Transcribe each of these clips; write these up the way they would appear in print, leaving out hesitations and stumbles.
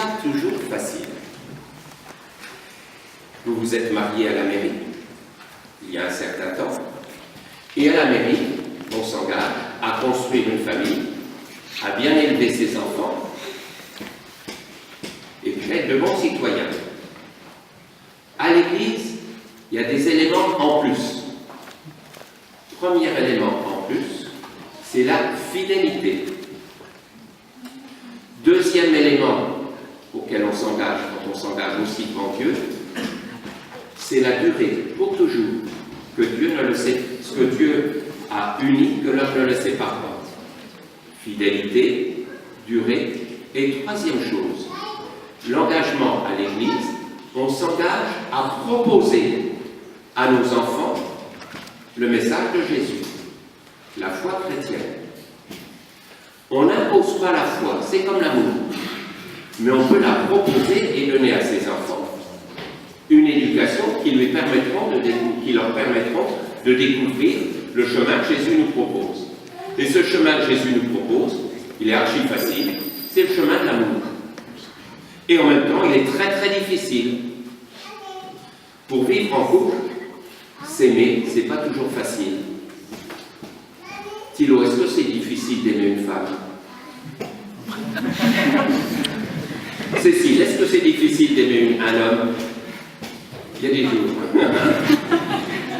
pas toujours facile. Vous vous êtes marié à la mairie, il y a un certain temps, et à la mairie, on s'engage à construire une famille, à bien élever ses enfants, et puis être de bons citoyens. À l'Église, il y a des éléments en plus. Premier élément en plus, c'est la fidélité. Deuxième élément auquel on s'engage quand on s'engage aussi devant Dieu, c'est la durée, pour toujours, que Dieu ne le sait, ce que Dieu a uni, que l'homme ne le sépare pas. Fidélité, durée, et troisième chose, l'engagement à l'Église, on s'engage à proposer à nos enfants le message de Jésus, la foi chrétienne. On n'impose pas la foi, c'est comme l'amour, mais on peut la proposer et donner à ses enfants une éducation qui leur permettront de découvrir le chemin que Jésus nous propose. Et ce chemin que Jésus nous propose, il est archi facile, c'est le chemin de l'amour. Et en même temps, il est très très difficile. Pour vivre en couple, s'aimer, c'est pas toujours facile. Thilo, est-ce que c'est difficile d'aimer une femme? Cécile, est-ce que c'est difficile d'aimer un homme? Il y a des jours.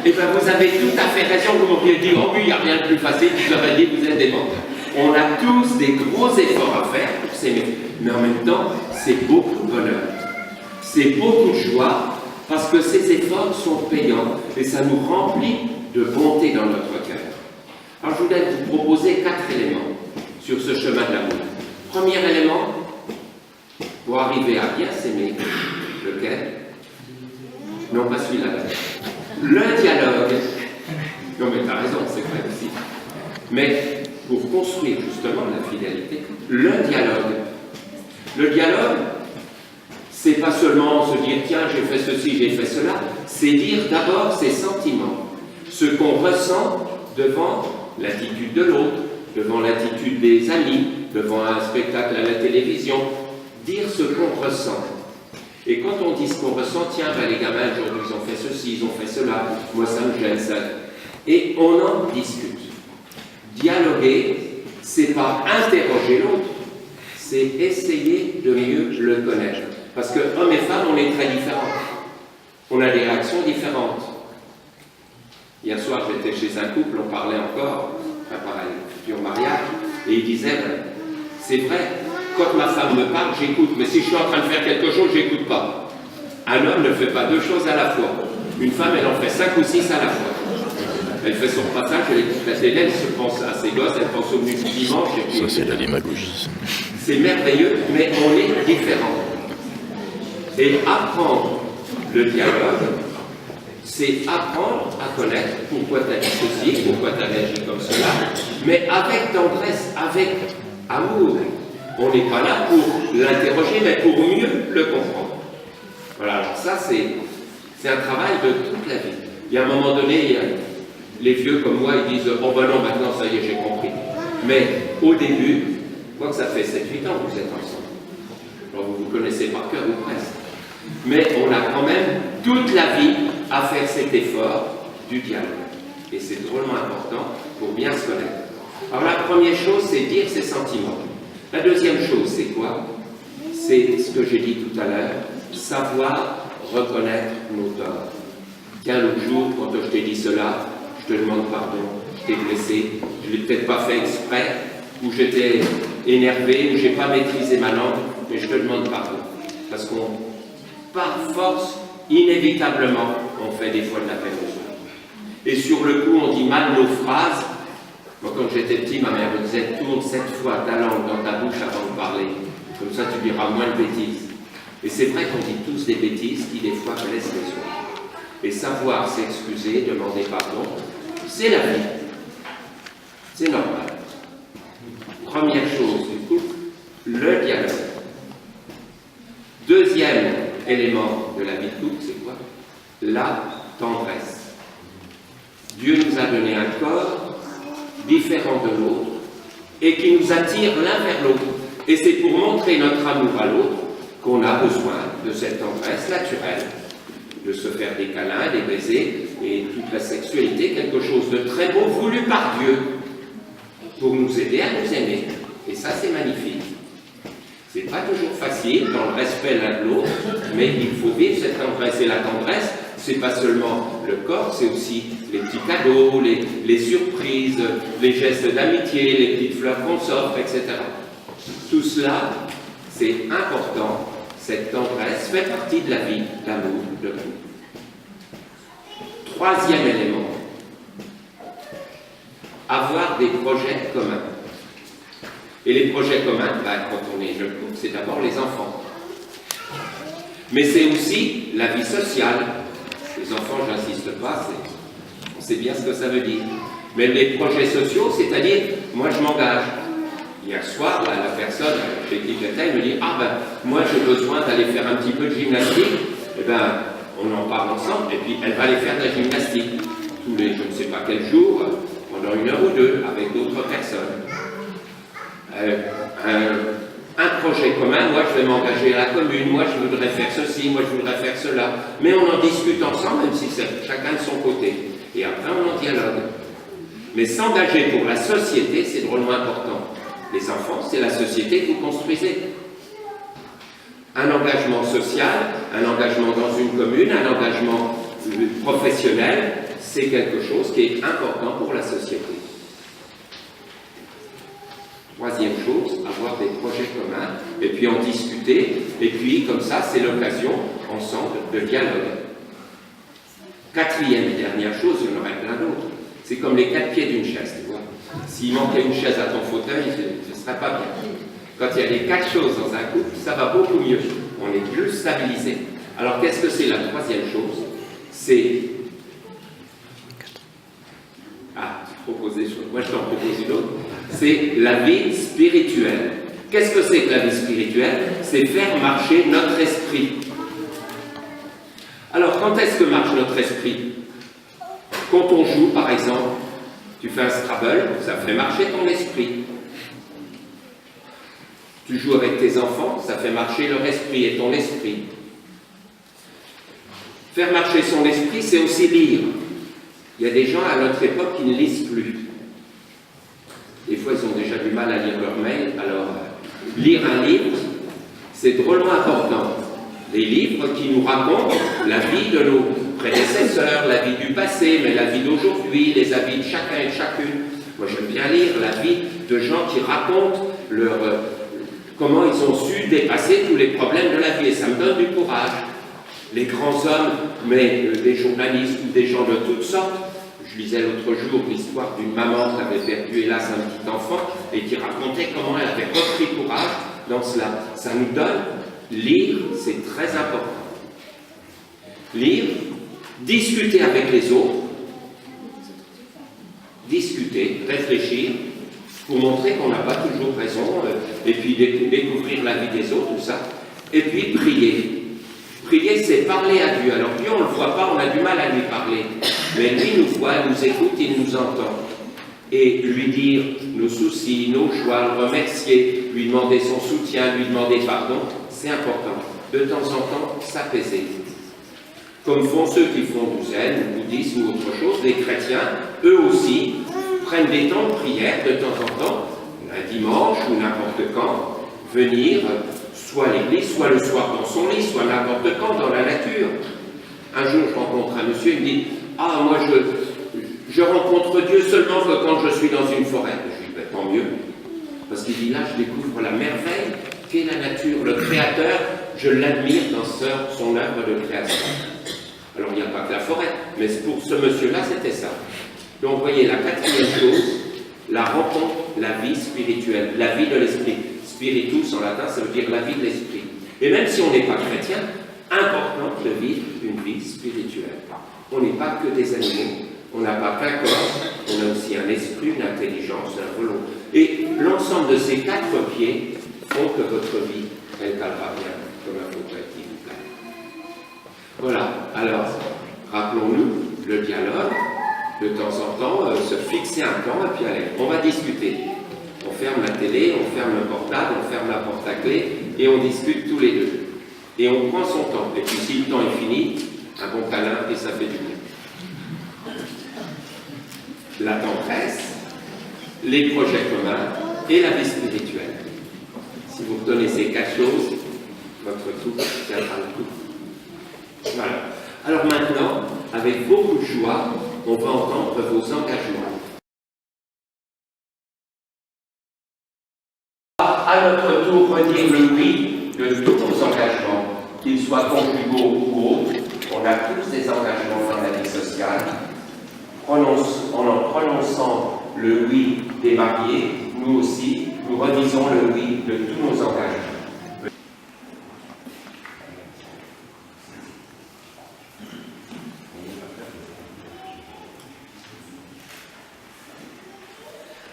Eh bien, vous avez tout à fait raison, vous m'auriez dit, oh oui, il n'y a rien de plus facile, je vous aurais dit, vous êtes des menteurs. On a tous des gros efforts à faire pour s'aimer, mais en même temps, c'est beaucoup de bonheur. C'est beaucoup de joie, parce que ces efforts sont payants, et ça nous remplit de bonté dans notre cœur. Alors, je voudrais vous proposer 4 éléments sur ce chemin de l'amour. Premier élément, pour arriver à bien s'aimer, lequel? Non, pas celui-là. Le dialogue. Non, mais tu as raison, c'est vrai aussi. Mais pour construire justement la fidélité, le dialogue. Le dialogue, c'est pas seulement se dire tiens, j'ai fait ceci, j'ai fait cela, c'est dire d'abord ses sentiments, ce qu'on ressent devant l'attitude de l'autre, devant l'attitude des amis, devant un spectacle à la télévision, dire ce qu'on ressent. Et quand on dit ce qu'on ressent, tiens, ben, les gamins aujourd'hui ils ont fait ceci, ils ont fait cela, moi ça me gêne ça. Et on en discute. Dialoguer, c'est pas interroger l'autre, c'est essayer de mieux le connaître. Parce que hommes et femmes, on est très différents. On a des réactions différentes. Hier soir, j'étais chez un couple, on parlait encore, pareil, futur mariage, et il disait, ben, c'est vrai, quand ma femme me parle, j'écoute, mais si je suis en train de faire quelque chose, j'écoute pas. Un homme ne fait pas 2 choses à la fois. Une femme, elle en fait 5 ou 6 à la fois. Elle fait son passage, elle écoute la télé, elle se pense à ses gosses, elle pense au menu du dimanche. Ça, c'est la démagogie. C'est merveilleux, mais on est différents. Et apprendre le dialogue, c'est apprendre à connaître pourquoi tu as dit ceci, pourquoi tu as réagi comme cela, mais avec tendresse, avec amour. On n'est pas là pour l'interroger, mais pour mieux le comprendre. Voilà, alors ça, c'est un travail de toute la vie. Il y a un moment donné, les vieux comme moi, ils disent « Oh ben non, maintenant, ça y est, j'ai compris. » Mais au début, quoi que ça fait 7-8 ans que vous êtes ensemble. Alors vous vous connaissez par cœur ou presque. Mais on a quand même toute la vie à faire cet effort du dialogue. Et c'est drôlement important pour bien se connaître. Alors la première chose, c'est dire ses sentiments. La deuxième chose, c'est quoi? C'est ce que j'ai dit tout à l'heure, savoir reconnaître nos torts. Tiens, l'autre jour, quand je t'ai dit cela, je te demande pardon, je t'ai blessé, je ne l'ai peut-être pas fait exprès, ou j'étais énervé, ou je n'ai pas maîtrisé ma langue, mais je te demande pardon. Parce qu'on, par force, inévitablement, on fait des fois de la peine aux autres. Et sur le coup, on dit mal nos phrases. Moi, quand j'étais petit, ma mère me disait « Tourne 7 fois ta langue dans ta bouche avant de parler. Comme ça, tu diras moins de bêtises. » Et c'est vrai qu'on dit tous des bêtises qui, des fois, blessent les autres. Et savoir s'excuser, demander pardon, c'est la vie. C'est normal. Première chose du couple, le dialogue. Deuxième élément de la vie de couple, c'est quoi? La tendresse. Dieu nous a donné un corps différent de l'autre et qui nous attire l'un vers l'autre. Et c'est pour montrer notre amour à l'autre qu'on a besoin de cette tendresse naturelle, de se faire des câlins, des baisers, et toute la sexualité, quelque chose de très beau, voulu par Dieu, pour nous aider à nous aimer. Et ça, c'est magnifique. C'est pas toujours facile, dans le respect l'un de l'autre, mais il faut vivre cette tendresse. Et la tendresse, c'est pas seulement le corps, c'est aussi les petits cadeaux, les surprises, les gestes d'amitié, les petites fleurs qu'on s'offre, etc. Tout cela, c'est important. Cette tendresse fait partie de la vie d'amour de couple. Troisième élément, avoir des projets communs. Et les projets communs, quand on est jeune couple, c'est d'abord les enfants. Mais c'est aussi la vie sociale. Les enfants, j'insiste pas, on sait bien ce que ça veut dire. Mais les projets sociaux, c'est-à-dire, moi je m'engage. Hier soir, là, la personne chez qui j'étais me dit « Ah ben, moi j'ai besoin d'aller faire un petit peu de gymnastique. » Eh ben, on en parle ensemble, et puis elle va aller faire de la gymnastique. Tous les, je ne sais pas quel jour, pendant 1 heure ou 2, avec d'autres personnes. Un projet commun, moi je vais m'engager à la commune, moi je voudrais faire ceci, moi je voudrais faire cela. Mais on en discute ensemble, même si c'est chacun de son côté. Et après on en dialogue. Mais s'engager pour la société, c'est drôlement important. Les enfants, c'est la société que vous construisez. Un engagement social, un engagement dans une commune, un engagement professionnel, c'est quelque chose qui est important pour la société. Troisième chose, avoir des projets communs, et puis en discuter, et puis comme ça, c'est l'occasion, ensemble, de dialogue. Quatrième et dernière chose, il y en aurait plein d'autres, c'est comme les 4 pieds d'une chaise, tu vois. S'il manquait une chaise à ton fauteuil, ce ne serait pas bien. Quand il y a les 4 choses dans un couple, ça va beaucoup mieux. On est plus stabilisé. Alors, qu'est-ce que c'est la troisième chose? C'est... Ah, tu proposais, moi je t'en propose une autre. C'est la vie spirituelle. Qu'est-ce que c'est que la vie spirituelle? C'est faire marcher notre esprit. Alors, quand est-ce que marche notre esprit? Quand on joue, par exemple, tu fais un Scrabble, ça fait marcher ton esprit. Tu joues avec tes enfants, ça fait marcher leur esprit et ton esprit. Faire marcher son esprit, c'est aussi lire. Il y a des gens à notre époque qui ne lisent plus. Des fois, ils ont déjà du mal à lire leur mail. Alors, lire un livre, c'est drôlement important. Des livres qui nous racontent la vie de nos prédécesseurs, la vie du passé, mais la vie d'aujourd'hui, les avis de chacun et chacune. Moi, j'aime bien lire la vie de gens qui racontent comment ils ont su dépasser tous les problèmes de la vie. Et ça me donne du courage. Les grands hommes, mais des journalistes ou des gens de toutes sortes. Je lisais l'autre jour l'histoire d'une maman qui avait perdu, hélas, un petit enfant et qui racontait comment elle avait repris courage dans cela. Ça nous donne, lire, c'est très important. Lire, discuter avec les autres, discuter, réfléchir, pour montrer qu'on n'a pas toujours raison, et puis découvrir la vie des autres, tout ça. Et puis prier. Prier, c'est parler à Dieu. Alors Dieu, on ne le voit pas, on a du mal à lui parler. Mais lui nous voit, nous écoute, il nous entend. Et lui dire nos soucis, nos joies, le remercier, lui demander son soutien, lui demander pardon, c'est important. De temps en temps, s'apaiser. Comme font ceux qui font du zen, du bouddhisme ou autre chose, les chrétiens, eux aussi, prennent des temps de prière de temps en temps, un dimanche ou n'importe quand, venir soit à l'église, soit le soir dans son lit, soit n'importe quand dans la nature. Un jour, je rencontre un monsieur, il me dit « Ah, moi, je rencontre Dieu seulement quand je suis dans une forêt. » Je lui dis « Tant mieux. » Parce qu'il dit « Là, je découvre la merveille qu'est la nature, le Créateur, je l'admire dans son œuvre de création. » Alors, il n'y a pas que la forêt, mais pour ce monsieur-là, c'était ça. Donc, vous voyez, la quatrième chose, la rencontre, la vie spirituelle, la vie de l'esprit. Spiritus en latin, ça veut dire la vie de l'esprit. Et même si on n'est pas chrétien, important de vivre une vie spirituelle. On n'est pas que des animaux, on n'a pas qu'un corps, on a aussi un esprit, une intelligence, un volonté. Et l'ensemble de ces 4 pieds font que votre vie, elle calera bien, comme un fauteuil qui vous plaît. Voilà, alors, rappelons-nous le dialogue, de temps en temps, se fixer un temps, et puis allez, on va discuter. On ferme la télé, on ferme le portable, on ferme la porte à clé, et on discute tous les deux. Et on prend son temps. Et puis si le temps est fini, un bon câlin et ça fait du bien. La tendresse, les projets communs et la vie spirituelle. Si vous retenez ces 4 choses, votre couple tiendra le coup. Voilà. Alors maintenant, avec beaucoup de joie, on va entendre vos engagements. À notre tour, redire le oui de tous nos engagements, qu'ils soient conjugaux ou autres. On a tous des engagements dans la vie sociale. En prononçant le oui des mariés, nous aussi, nous redisons le oui de tous nos engagements.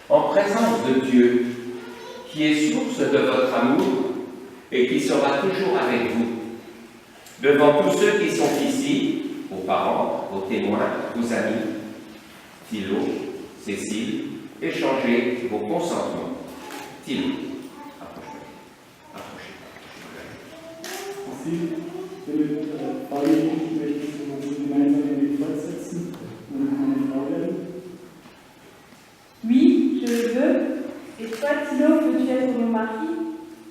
En présence de Dieu, qui est source de votre amour et qui sera toujours avec vous, devant tous ceux qui sont ici, aux parents, aux témoins, aux amis, Thilo, Cécile, échangez vos consentements. Thilo, approchez. Merci. Frage ich, möchte ich uns gemeinsam in die fortsetzen und meine Frau werden? Oui, je le veux. Et toi, Thilo, veux-tu être mon mari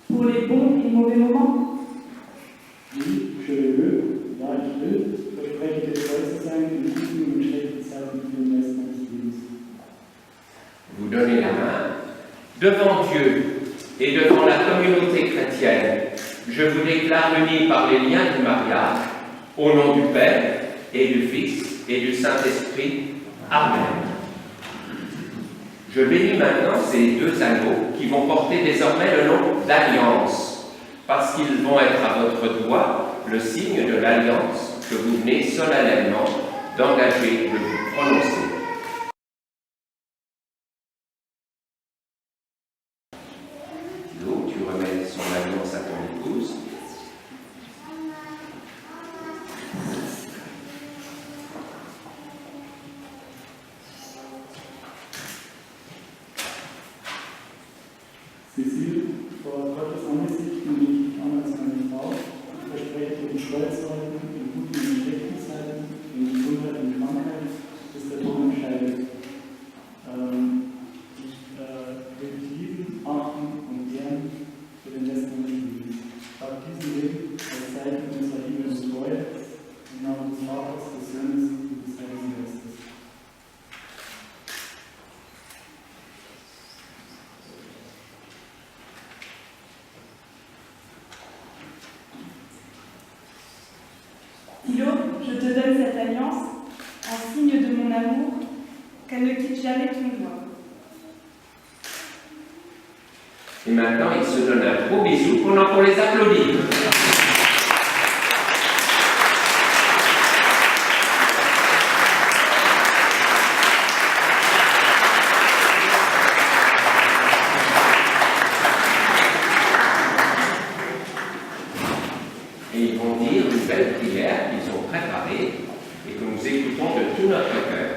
pour les bons et mauvais moments? Oui, je le veux. Ja, ich will. Verspreche dir treu zu sein in guten und schlechten Zeiten für den Rest meines Lebens. Vous donnez la main. Devant Dieu et devant la communauté chrétienne, je vous déclare unis par les liens du mariage, au nom du Père et du Fils et du Saint-Esprit. Amen. Je bénis maintenant ces 2 anneaux qui vont porter désormais le nom d'alliance, parce qu'ils vont être à votre doigt le signe de l'alliance que vous venez solennellement d'engager de vous prononcer. Thilo, tu remets son alliance à ton épouse. Cécile, vor Gottes Angesicht nehme ich an als meine Frau. Ich verspreche dir, treu zu halten, in guten und schlechten Zeiten, in Gesundheit und Krankheit, bis der Tod uns scheidet. Ich will dich lieben, achten und gern für den Rest meines Lebens. Auf diesem Weg als Zeichen unserer Liebe und Treue, im Namen des Vaters, des Sohnes und des Heiligen Geistes. Thilo, je te donne cette alliance en signe de mon amour, qu'elle ne quitte jamais ton doigt. Et maintenant, ils se donnent un gros bisou pendant qu'on les applaudit. Et ils vont dire une belle prière qu'ils ont préparée et que nous écoutons de tout notre cœur.